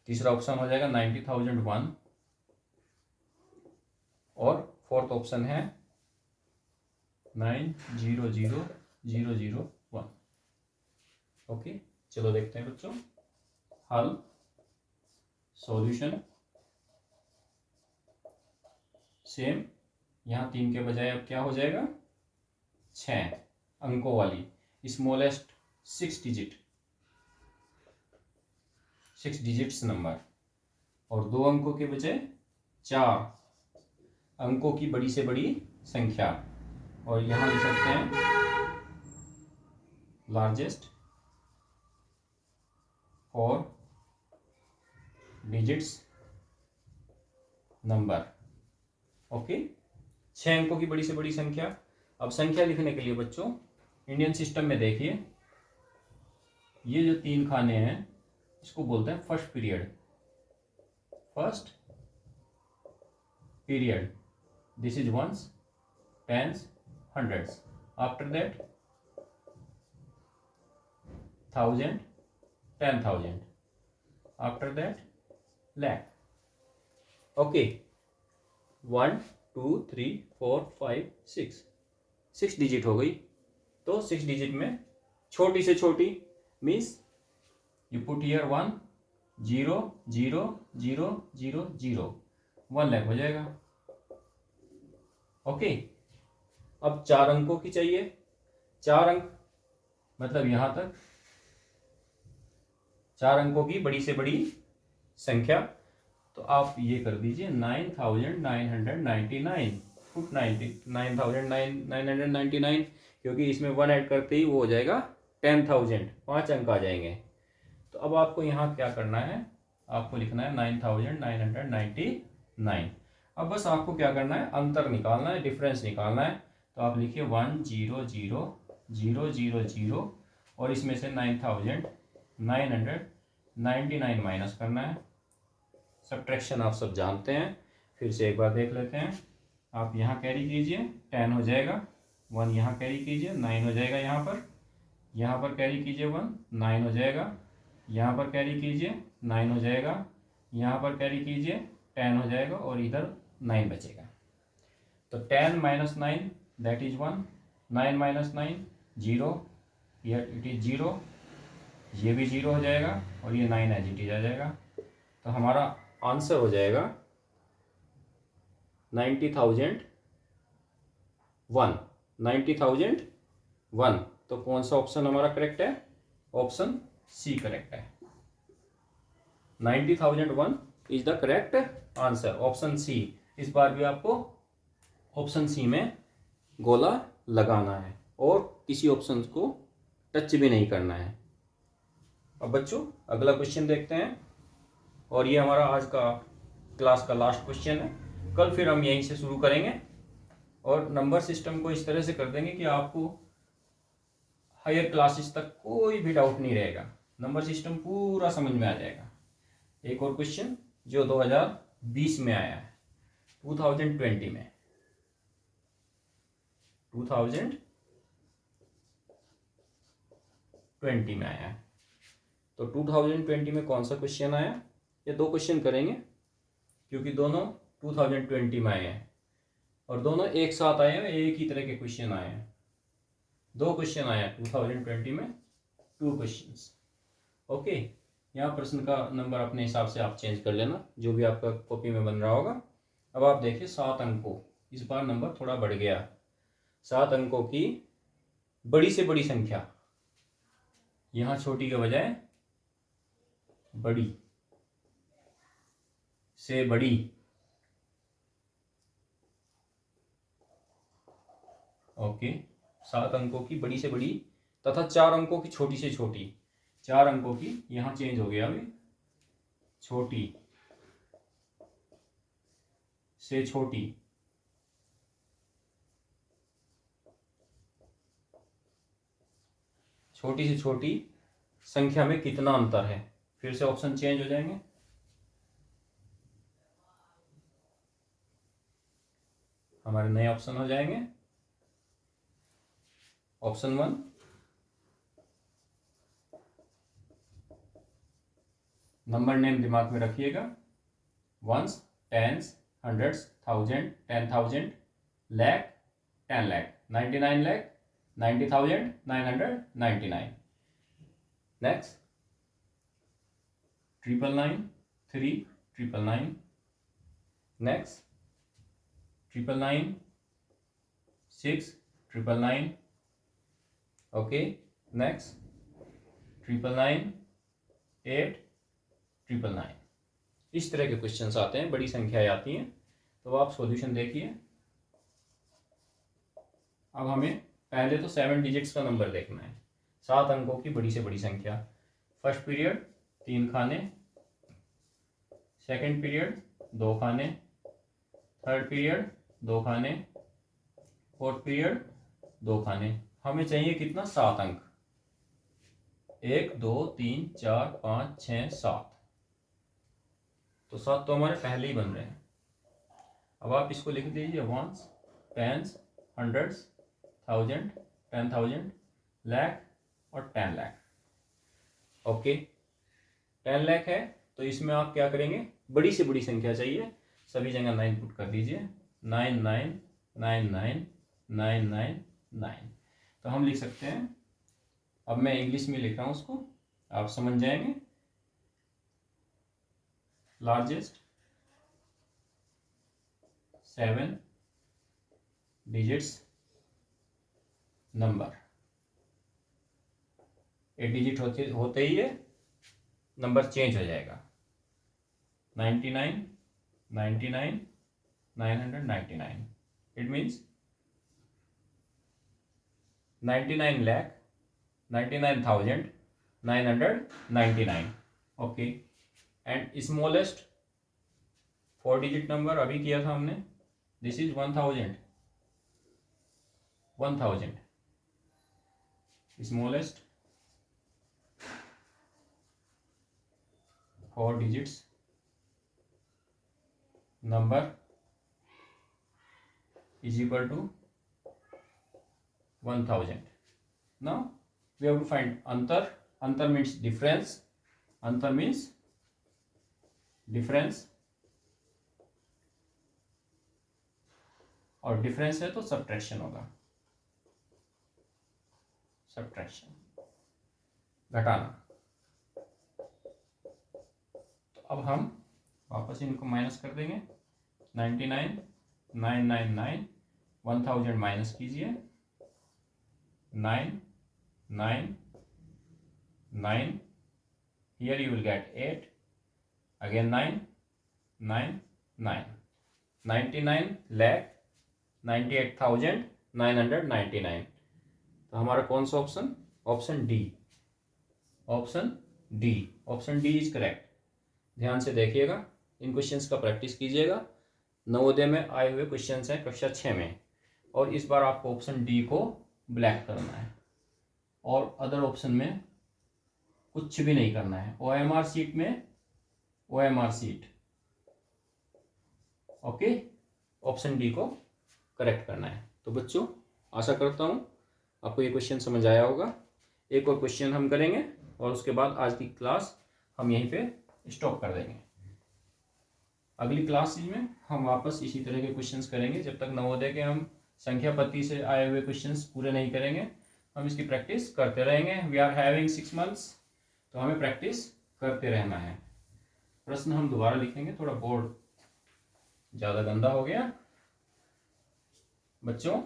तीसरा ऑप्शन हो जाएगा 90,001 और फोर्थ ऑप्शन है 900,001। ओके, चलो देखते हैं बच्चों हल, सॉल्यूशन। सेम, यहां 3 के बजाय अब क्या हो जाएगा? 6 अंकों वाली स्मॉलेस्ट 6 डिजिट्स नंबर, और 2 अंकों के बजाय 4 अंकों की बड़ी से बड़ी संख्या, और यहां लिख सकते हैं लार्जेस्ट 4 डिजिट्स नंबर। ओके, 6 अंकों की बड़ी से बड़ी संख्या। अब संख्या लिखने के लिए बच्चों इंडियन सिस्टम में देखिए, ये जो 3 खाने हैं इसको बोलते हैं first period. First period, this is ones, tens, hundreds. After that 1000, 10,000। After that lakh। Okay, 1 2 3 4 5 6 digit हो गई। तो 6 डिजिट में छोटी से छोटी means you put here 1 0 0 0 0 0, 1 lakh हो जाएगा। ओके, अब 4 अंकों की चाहिए। 4 अंक मतलब यहां तक 4 अंकों की बड़ी से बड़ी संख्या, तो आप ये कर दीजिए 9999 फुट 9999, क्योंकि इसमें 1 ऐड करते ही वो हो जाएगा 10,000, 5 अंक आ जाएंगे। तो अब आपको यहाँ क्या करना है, आपको लिखना है 9999। अब बस आपको क्या करना है, अंतर निकालना है, डिफरेंस निकालना है। तो आप लिखिए 100,000 और इसमें से 9999 माइनस करना है। सब्ट्रैक्शन आप सब जानते हैं, फिर से एक बार देख लेते हैं। आप यहाँ कैरी कीजिए 10 हो जाएगा, 1 यहाँ कैरी कीजिए 9 हो जाएगा, यहाँ पर कैरी कीजिए 1 9 हो जाएगा, यहाँ पर कैरी कीजिए 9 हो जाएगा, यहाँ पर कैरी कीजिए 10 हो जाएगा और इधर 9 बचेगा। तो 10 - 9 दैट इज 1, 9 - 9 0, इट इज 0, ये भी 0 हो जाएगा और ये 9 एज इट इज आ जाएगा। तो हमारा आंसर हो जाएगा 90,001। तो कौन सा ऑप्शन हमारा करेक्ट है, ऑप्शन सी करेक्ट है। 90,001 is the correct answer, option C. इस बार भी आपको ऑप्शन सी में गोला लगाना है और किसी ऑप्शन को टच भी नहीं करना है। अब बच्चों अगला क्वेश्चन देखते हैं, और ये हमारा आज का क्लास का लास्ट क्वेश्चन है। कल फिर हम यहीं से शुरू करेंगे और नंबर सिस्टम को इस तरह से कर देंगे कि आपको हायर क्लासेस तक कोई भी डाउट नहीं रहेगा, नंबर सिस्टम पूरा समझ में आ जाएगा। एक और क्वेश्चन जो 2020 में आया है, 2020 में 2020 में आया है। तो 2020 में कौन सा क्वेश्चन आया, ये 2 क्वेश्चन करेंगे क्योंकि दोनों 2020 में आए हैं और दोनों एक साथ आए हैं, एक ही तरह के क्वेश्चन आए हैं। 2 क्वेश्चन आए हैं 2020 में, 2 क्वेश्चंस। ओके, यहाँ प्रश्न का नंबर अपने हिसाब से आप चेंज कर लेना, जो भी आपका कॉपी में बन रहा होगा। अब आप देखिए 7 अंकों, इस बार नंबर थोड़ा बढ़ गया। 7 अंकों की बड़ी से बड़ी संख्या, यहाँ छोटी के बजाय बड़ी से बड़ी, ओके, 7 अंकों की बड़ी से बड़ी तथा 4 अंकों की छोटी से छोटी। 4 अंकों की यहाँ चेंज हो गया अभी, छोटी से छोटी। छोटी से छोटी संख्या में कितना अंतर है, फिर से ऑप्शन चेंज हो जाएंगे। हमारे नए ऑप्शन हो जाएंगे। ऑप्शन 1 नंबर नेम दिमाग में रखिएगा, ones, tens, hundreds, thousand, 10,000, lakh, 10 lakh, 99 lakh, 90,999। Next 999, 3, 999। Next 999, 6, 999। Okay, next 999, 8, 999। इस तरह के क्वेश्चंस आते हैं, बड़ी संख्याएं आती हैं। तो आप सॉल्यूशन देखिए। अब हमें पहले तो 7 डिजिट्स का नंबर देखना है, 7 अंकों की बड़ी से बड़ी संख्या। फर्स्ट पीरियड 3 खाने, सेकंड पीरियड 2 खाने, थर्ड पीरियड 2 खाने, फोर्थ पीरियड 2 खाने। हमें चाहिए कितना, 7 अंक। 1 2 3 4 5 6 7। तो 7 तो हमारे पहले ही बन रहे हैं। अब आप इसको लिख दीजिए, ones, tens, hundreds, thousand, 10,000, lakh और 10 लाख। ओके, 10 लाख है तो इसमें आप क्या करेंगे, बड़ी से बड़ी संख्या चाहिए, सभी जगह 9 पुट कर दीजिए। 9 9 9 9 9 9 9। तो हम लिख सकते हैं, अब मैं इंग्लिश में लिख रहा हूँ उसको, आप समझ जाएंगे। Largest 7 digits number. 8 डिजिट होते ही ये नंबर चेंज हो जाएगा। 99, 99, 999. It means 99 lakh 99,999. Okay, and smallest 4 digit number अभी किया था हमने, this is 1000. 1000 smallest 4 digits number is equal to 1000. Now we have to find antar. Antar means difference. Antar means difference, और difference है तो subtraction होगा, subtraction घटाना. तो अब हम वापस इनको माइनस कर देंगे. 99, 999, 1000 माइनस कीजिए. 9, 9, 9, here you will get 8, again 9, 9, 9, 99 lakh 98,999. तो हमारा कौन सा option? Option D. Option D. Option D is correct. ध्यान से देखिएगा, इन क्वेश्चंस का प्रैक्टिस कीजिएगा. नवोदय में आए हुए क्वेश्चंस हैं कक्षा 6 में, और इस बार आपको ऑप्शन डी को ब्लैक करना है और अदर ऑप्शन में कुछ भी नहीं करना है. OMR सीट में OMR seat, okay, option D को करेक्ट करना है. तो बच्चों, आशा करता हूँ आपको ये क्वेश्चन समझ आया होगा. एक और क्वेश्चन हम करेंगे और उसके बाद आज की क्लास हम यहीं पे स्टॉप कर देंगे. अगली क्लास में हम वापस इसी तरह के क्वेश्चंस करेंगे. जब तक नवोदय के हम संख्या पत्ति से आए हुए क्वेश्चंस पूरे नहीं करेंगे, हम इसकी प्रैक्टिस करते रहेंगे. वी आर हैविंग 6 मंथ्स, तो हमें प्रैक्टिस करते रहना है. प्रश्न हम दोबारा लिखेंगे, थोड़ा बोर्ड ज़्यादा गंदा हो गया. बच्चों,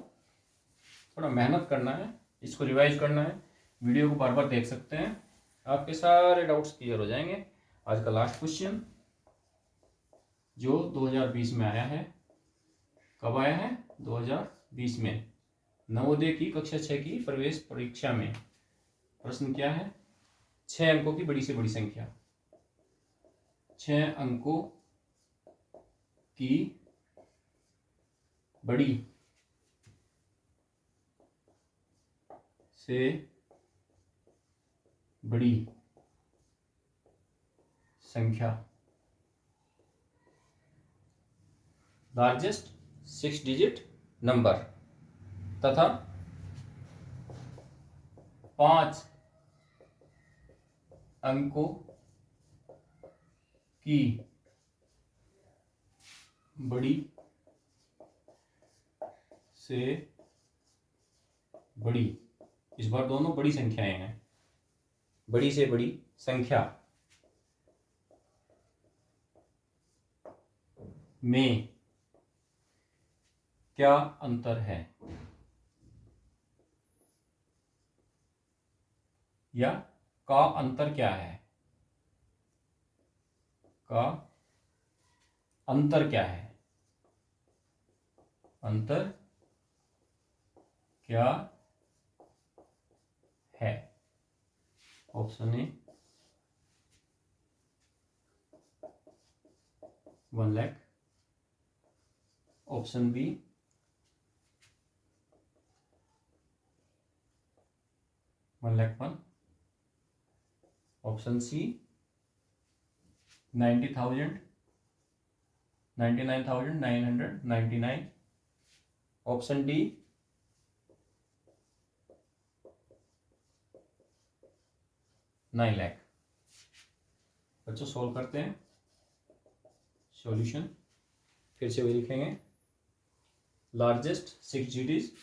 थोड़ा मेहनत करना है, इसको रिवाइज करना है. वीडियो को बार बार देख सकते हैं, आपके सारे डाउट्स क्लियर हो जाएंगे. आज का लास्ट क्वेश्चन जो 2020 में आया है. कब आया है? 2020 में, नवोदय की कक्षा 6 की प्रवेश परीक्षा में. प्रश्न क्या है? 6 अंकों की बड़ी से बड़ी संख्या. 6 अंकों की बड़ी से बड़ी संख्या, लार्जेस्ट 6 डिजिट नंबर, तथा 5 अंकों की बड़ी से बड़ी. इस बार दोनों बड़ी संख्याएं हैं. बड़ी से बड़ी संख्या में क्या अंतर है, या का अंतर क्या है? का अंतर क्या है? अंतर क्या है? Option A 1 lakh, option B 1,01,000, option C 90,000, 99,999, option D 9 lakh. बच्चों, सॉल्व करते हैं. सॉल्यूशन फिर से वही लिखेंगे. Largest 6 digit,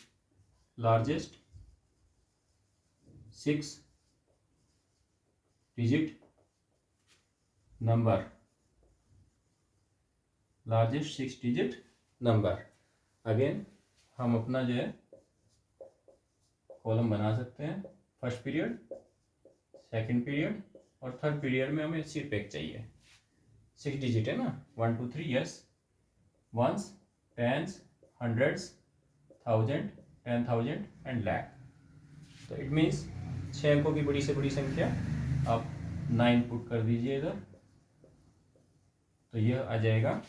largest 6 digit number, largest 6 digit number. Again हम अपना जो है कॉलम बना सकते हैं. फर्स्ट पीरियड, सेकंड पीरियड और थर्ड पीरियड में हमें सिर्फ एक चाहिए. 6 डिजिट है ना, 1 2 3, yes, ones, tens, hundreds, thousand, 10,000 and lakh. तो इट मीन्स 6 अंकों की बड़ी से बड़ी संख्या आप 9 पुट कर दीजिए इधर, तो यह आ जाएगा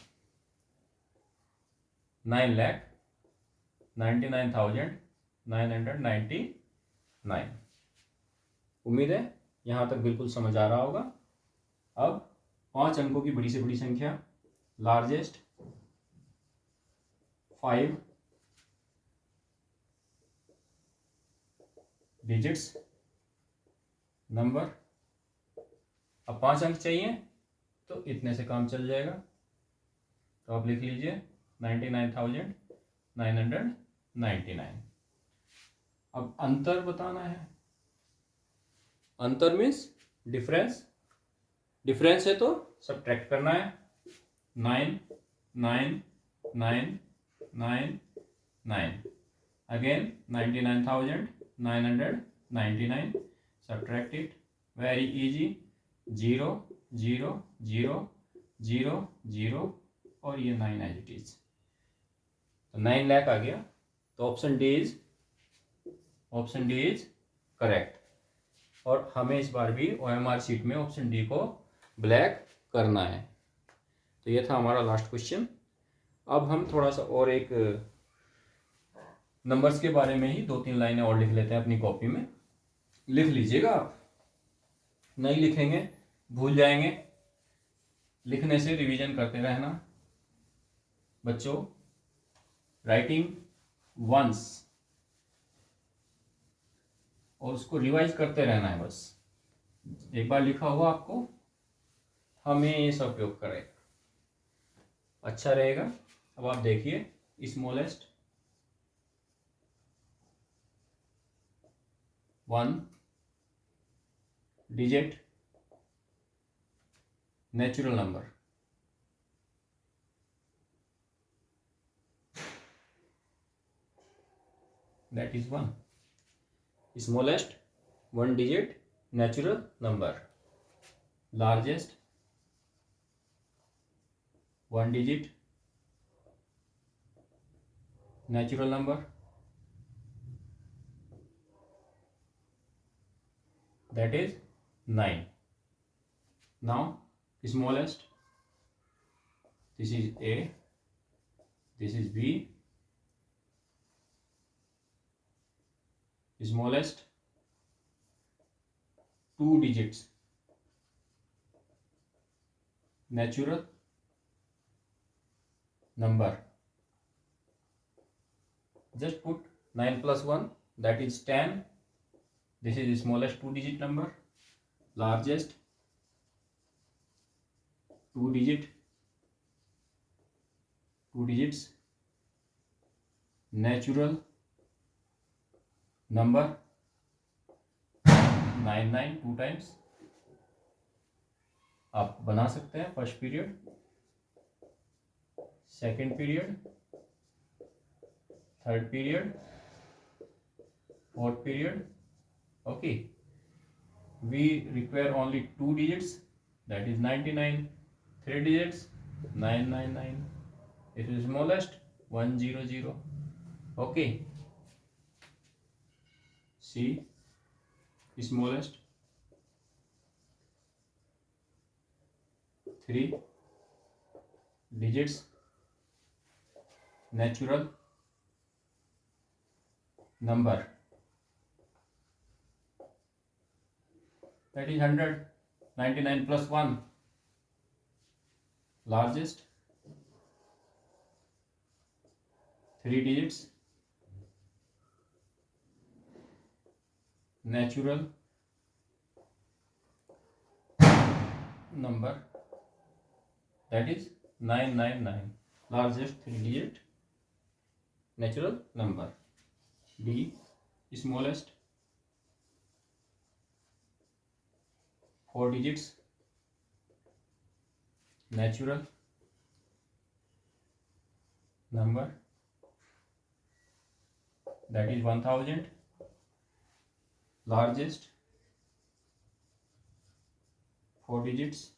9,99,999। उम्मीद है यहाँ तक बिल्कुल समझ आ रहा होगा। अब 5 अंकों की बड़ी से बड़ी संख्या, लार्जेस्ट 5 डिजिट्स नंबर। अब 5 अंक चाहिए तो इतने से काम चल जाएगा, तो आप लिख लीजिए 99,999। अब अंतर बताना है। अंतर मीन्स डिफरेंस, डिफरेंस है तो सब्ट्रैक्ट करना है। 9 9 9 9 9, again 99,999, subtract it, very easy, 0 0 0 0 0 और ये 9 एज इट इज, तो 9 लाख आ गया। तो ऑप्शन डी इज करेक्ट। और हमें इस बार भी OMR शीट में ऑप्शन डी को ब्लैक करना है। तो ये था हमारा लास्ट क्वेश्चन। अब हम थोड़ा सा और एक नंबर्स के बारे में ही 2-3 लाइनें और लिख लेते हैं अपनी कॉपी में। लिख लीजिएगा, आप नहीं लिखेंगे भूल जाएंगे। लिखने से रिवीजन करते रहना बच्चों। राइटिंग वंस और उसको रिवाइज करते रहना है बस। एक बार लिखा हुआ आपको हमेशा उपयोग करें, अच्छा रहेगा। अब आप देखिए, smallest 1 digit natural number, that is 1. Smallest 1 digit natural number, largest 1 digit natural number, that is 9. Now smallest, this is A, this is B, smallest 2 digits natural number, just put 9 plus 1, that is 10. This is the smallest 2 digit number, largest 2 digits natural number, 9 2 times। आप बना सकते हैं first period, second period, third period, fourth period. Okay, we require only 2 digits, that is 99, 3 digits 999, it is smallest 100. Okay, C smallest 3 digits natural number, that is 100, 99 plus 1, largest 3 digits natural number, that is 999, largest 3 digit natural number. D smallest 4 digits natural number, that is 1000, largest 4 digits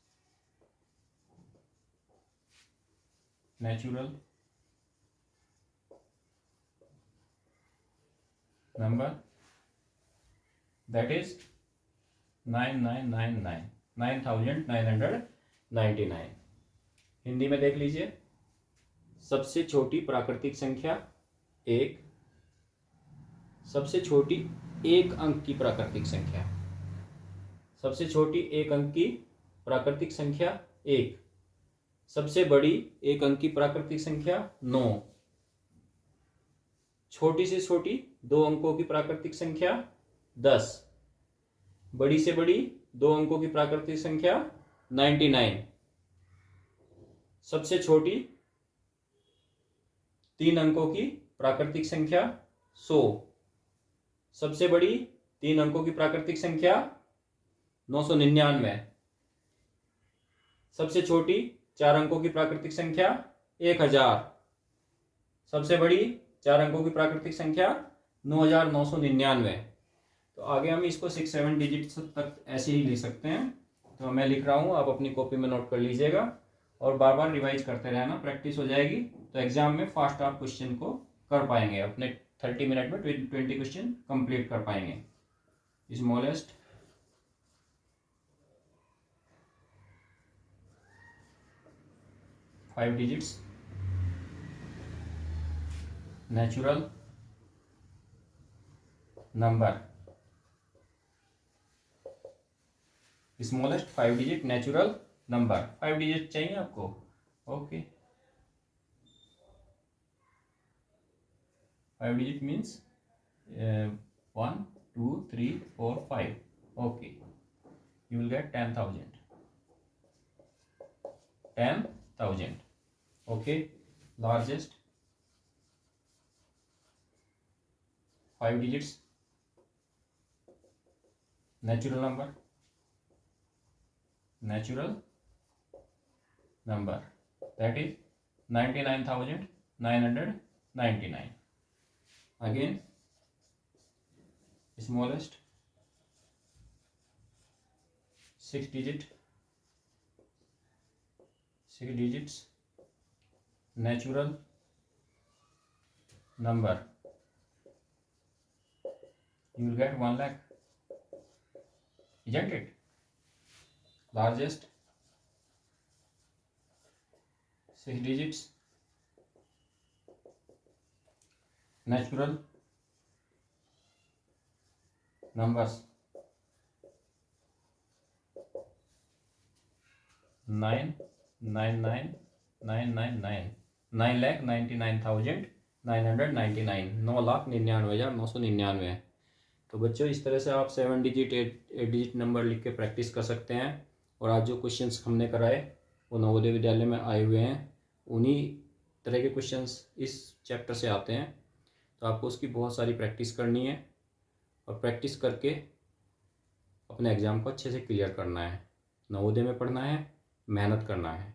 natural number that is 9999 Hindi में देख लीजिए। सबसे छोटी प्राकृतिक संख्या एक, सबसे छोटी एक अंक की प्राकृतिक संख्या, सबसे छोटी एक अंक की प्राकृतिक संख्या एक, सबसे बड़ी एक अंक की प्राकृतिक संख्या 9, छोटी से छोटी दो अंकों की प्राकृतिक संख्या 10, बड़ी से बड़ी दो अंकों की प्राकृतिक संख्या 99, सबसे छोटी 3 अंकों की प्राकृतिक संख्या 100, सबसे बड़ी 3 अंकों की प्राकृतिक संख्या 999, सबसे छोटी 4 अंकों की प्राकृतिक संख्या 1000, सबसे बड़ी 4 अंकों की प्राकृतिक संख्या 9999। तो आगे हम इसको 6-7 डिजिट तक ऐसे ही लिख सकते हैं। तो मैं लिख रहा हूँ, आप अपनी कॉपी में नोट कर लीजिएगा और बार बार रिवाइज करते रहना, प्रैक्टिस हो जाएगी। तो एग्जाम में फास्ट आप क्वेश्चन को कर पाएंगे, अपने 30 मिनट में 20 क्वेश्चन कंप्लीट कर पाएंगे। Smallest five digits natural number, smallest 5 digit natural number. 5 digit चाहिए आपको? Okay, 5 digit means 1 2 3 4 5। Okay, you will get 10,000 10,000। okay, largest 5 digits natural number that is 99,999। again, smallest 6 digits natural number, you will get 1 lakh, isn't it? largest 6 digits natural numbers 9,99,999 9,99,999 9,99,999। तो बच्चों, इस तरह से आप 7 डिजिट 8 डिजिट नंबर लिख के प्रैक्टिस कर सकते हैं। और आज जो क्वेश्चंस हमने कराए वो नवोदय विद्यालय में आए हुए हैं, उन्हीं तरह के क्वेश्चंस इस चैप्टर से आते हैं। तो आपको उसकी बहुत सारी प्रैक्टिस करनी है और प्रैक्टिस करके अपने एग्ज़ाम को अच्छे से क्लियर करना है। नवोदय में पढ़ना है, मेहनत करना है।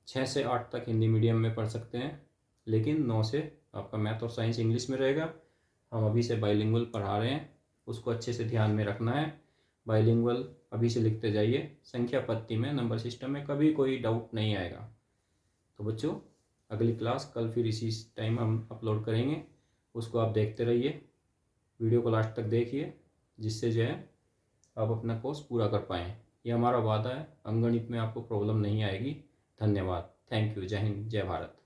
6 से 8 तक हिंदी मीडियम में पढ़ सकते हैं, लेकिन 9 से आपका मैथ और साइंस इंग्लिश में रहेगा। हम अभी से बाइलिंगुअल पढ़ा रहे हैं, उसको अच्छे से ध्यान में रखना है। बाइलिंगुअल अभी से लिखते जाइए, संख्या पत्ती में नंबर सिस्टम में कभी कोई डाउट नहीं आएगा। तो बच्चों, अगली क्लास कल फिर इसी टाइम हम अपलोड करेंगे, उसको आप देखते रहिए। वीडियो को लास्ट तक देखिए, जिससे जो है आप अपना कोर्स पूरा कर पाएँ। ये हमारा वादा है, अंकगणित में आपको प्रॉब्लम नहीं आएगी। धन्यवाद, थैंक यू, जय हिंद, जय भारत।